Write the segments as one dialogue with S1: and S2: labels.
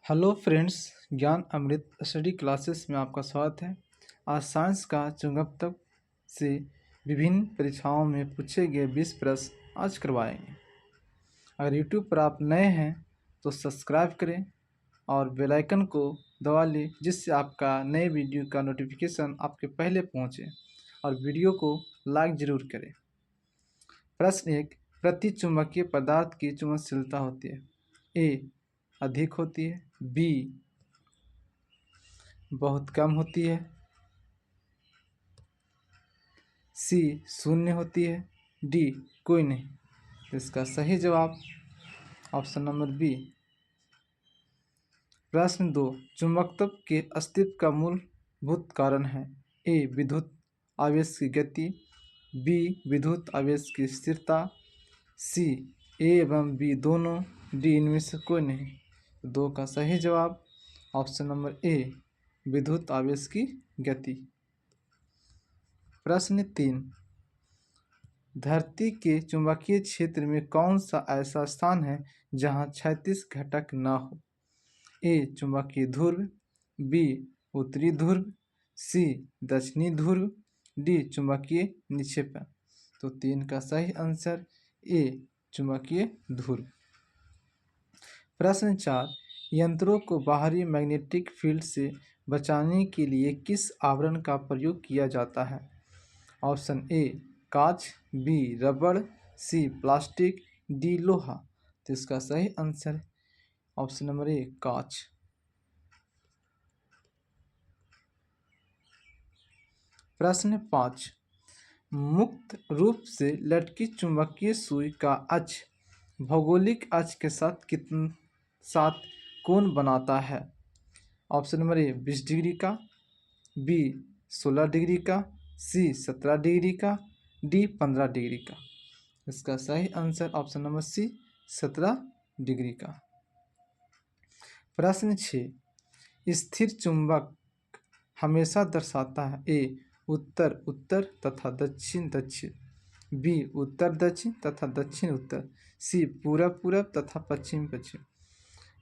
S1: Hello friends, ज्ञान अमृत study classes में आपका स्वागत है। आज साइंस का चुंबकत्व से विभिन्न परीक्षाओं में पूछे गए 20 प्रश्न आज करवाएंगे। अगर यूट्यूब पर आप नए हैं तो सब्सक्राइब करें और बेल आइकन को दबा लें, जिससे आपका नए वीडियो का नोटिफिकेशन आपके पहले पहुंचे। और वीडियो को लाइक ज़रूर करें। प्रश्न 1, प्रति चुंबकीय पदार्थ की चुंबकशीलता होती है। ए अधिक होती है, बी बहुत कम होती है, सी शून्य होती है, डी कोई नहीं। तो इसका सही जवाब ऑप्शन नंबर बी। प्रश्न 2, चुंबकत्व के अस्तित्व का मूलभूत कारण है। ए विद्युत आवेश की गति, बी विद्युत आवेश की स्थिरता, सी ए एवं बी दोनों, डी इनमें से कोई नहीं। दो का सही जवाब ऑप्शन नंबर ए विद्युत आवेश की गति। प्रश्न 3, धरती के चुंबकीय क्षेत्र में कौन सा ऐसा स्थान है जहां 36 घटक न हो। ए चुंबकीय ध्रुव, बी उत्तरी ध्रुव, सी दक्षिणी ध्रुव, डी चुंबकीय निक्षेपण। तो 3 का सही आंसर ए चुंबकीय ध्रुव। प्रश्न 4, यंत्रों को बाहरी मैग्नेटिक फील्ड से बचाने के लिए किस आवरण का प्रयोग किया जाता है। ऑप्शन ए कांच, बी रबड़, सी प्लास्टिक, डी लोहा। तो इसका सही आंसर ऑप्शन नंबर ए कांच। प्रश्न 5, मुक्त रूप से लटकी चुंबकीय सुई का अक्ष भौगोलिक अक्ष के साथ कोण बनाता है। ऑप्शन नंबर ए 20 डिग्री का, बी 16 डिग्री का, सी 17 डिग्री का, डी 15 डिग्री का। इसका सही answer option number C 17 degree का। प्रश्न 6, स्थिर चुंबक हमेशा दर्शाता है। ए उत्तर उत्तर तथा दक्षिण दक्षिण, बी उत्तर दक्षिण तथा दक्षिण उत्तर, सी पूरब पूरब तथा पश्चिम पश्चिम,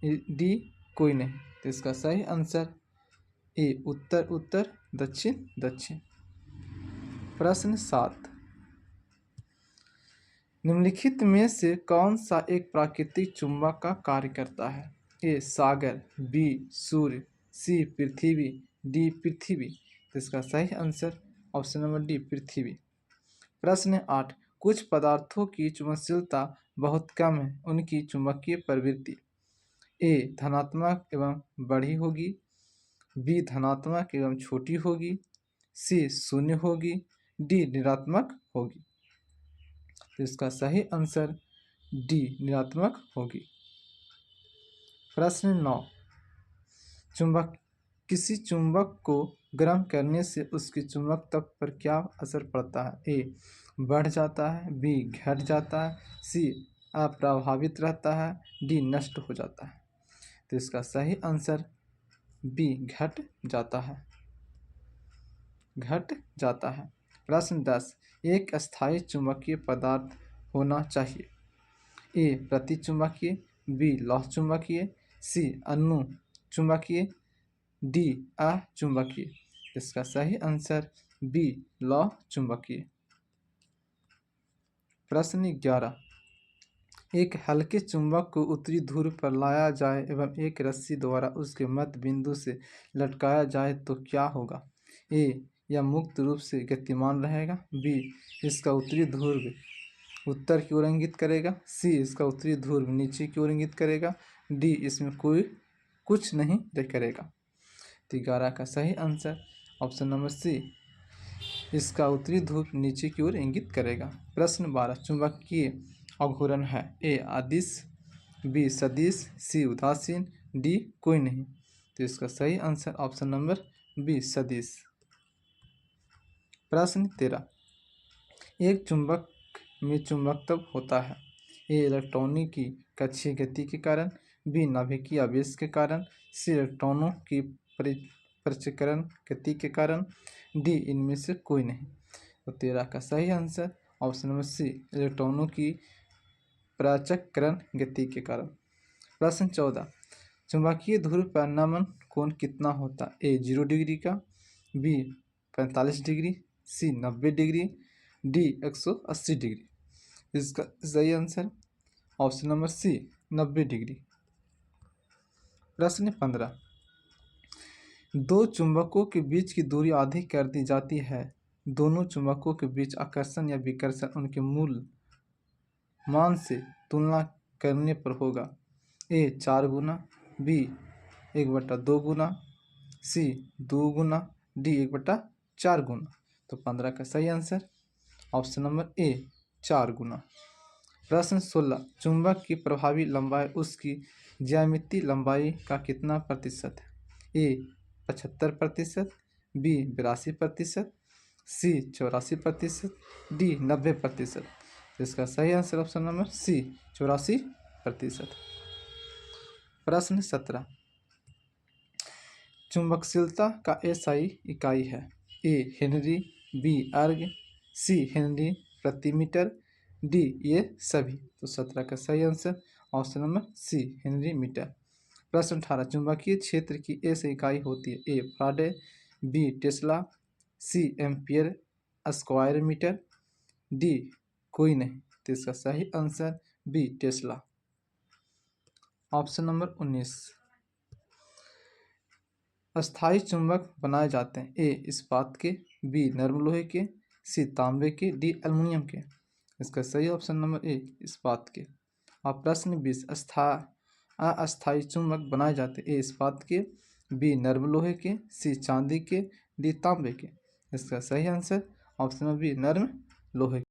S1: डी कोई नहीं। तो इसका सही आंसर ए उत्तर उत्तर दक्षिण दक्षिण। प्रश्न 7, निम्नलिखित में से कौन सा एक प्राकृतिक चुंबक का कार्य करता है। ए सागर, बी सूर्य, सी पृथ्वी, डी पृथ्वी। तो इसका सही आंसर ऑप्शन नंबर डी पृथ्वी। प्रश्न 8, कुछ पदार्थों की चुंबकशीलता बहुत कम है, उनकी चुंबकीय प्रवृत्ति। ए धनात्मक एवं बड़ी होगी, बी धनात्मक एवं छोटी होगी, सी शून्य होगी, डी ऋणात्मक होगी। तो इसका सही आंसर डी ऋणात्मक होगी। प्रश्न 9, किसी चुंबक को गर्म करने से उसकी चुंबकत्व पर क्या असर पड़ता है। ए बढ़ जाता है, बी घट जाता है, सी अप्रभावित रहता है, डी नष्ट हो जाता है। तो इसका सही आंसर बी घट जाता है, घट जाता है। प्रश्न 10, एक अस्थायी चुंबकीय पदार्थ होना चाहिए। ए प्रति चुंबकीय, बी लौह चुंबकीय, सी अनु चुंबकीय, डी अचुंबकीय। इसका सही आंसर बी लौह चुंबकीय। प्रश्न 11, एक हल्के चुंबक को उत्तरी ध्रुव पर लाया जाए एवं एक रस्सी द्वारा उसके मध्य बिंदु से लटकाया जाए तो क्या होगा। ए यह मुक्त रूप से गतिमान रहेगा, बी इसका उत्तरी ध्रुव उत्तर की ओर इंगित करेगा, सी इसका उत्तरी ध्रुव नीचे की ओर इंगित करेगा, डी इसमें कोई कुछ नहीं करेगा। 11 का सही आंसर ऑप्शन नंबर सी इसका उत्तरी ध्रुव नीचे की ओर इंगित करेगा। प्रश्न 12, चुंबकीय अघूर्ण है। ए अदिश, बी सदिश, सी उदासीन, डी कोई नहीं। तो इसका सही आंसर ऑप्शन नंबर बी सदिश। प्रश्न 13, एक चुंबक में चुंबकत्व होता है। ए इलेक्ट्रॉनों की कक्षीय गति के कारण, बी नाभिकीय आवेश के कारण, सी इलेक्ट्रॉनों की परिचक्रण गति के कारण, डी इनमें से कोई नहीं। तो 13 का सही आंसर ऑप्शन नंबर सी इलेक्ट्रॉनों की परिचक्रण गति के कारण। प्रश्न 14, चुंबकीय ध्रुव पर नमन कोण कितना होता है? ए 0 डिग्री का, B 45 degree, C 90 degree, D 180 degree. इसका सही answer option number C 90 degree. प्रश्न 15, दो चुंबकों के बीच की दूरी आधी कर दी जाती है, दोनों चुंबकों के बीच आकर्षण या विकर्षण उनके मूल मान से तुलना करने पर होगा। ए 4 गुना, बी 1/2 गुना, सी 2 गुना, डी 1/4 गुना। तो 15 का सही आंसर ऑप्शन नंबर ए 4 गुना। प्रश्न 16, चुंबक की प्रभावी लंबाई उसकी ज्यामितीय लंबाई का कितना प्रतिशत है? ए 75%, बी 82%, सी 84%, डी 90%। इसका सही आंसर ऑप्शन नंबर सी 84%। प्रश्न 17, चुंबकशीलता का एसआई इकाई है। ए henry, B erg, C henry प्रति मीटर, डी ये सभी। तो 17 का सही answer option number C henry metre. प्रश्न 18, चुंबकीय क्षेत्र की एस इकाई होती है। A Faraday, B tesla, C ampere square metre, D कोई नहीं। तो इसका सही answer B tesla. Option number 19, अस्थायी चुंबक बनाए जाते हैं। ए इस्पात के, बी नरम लोहे के, सी तांबे के, डी एल्युमिनियम के। इसका सही ऑप्शन नंबर ए इस्पात के। और प्रश्न 20, अस्थायी चुंबक बनाए जाते हैं। ए इस्पात के, बी नरम लोहे के, सी चांदी के, डी तांबे के। इसका सही आंसर ऑप्शन नंबर बी नरम लोहे।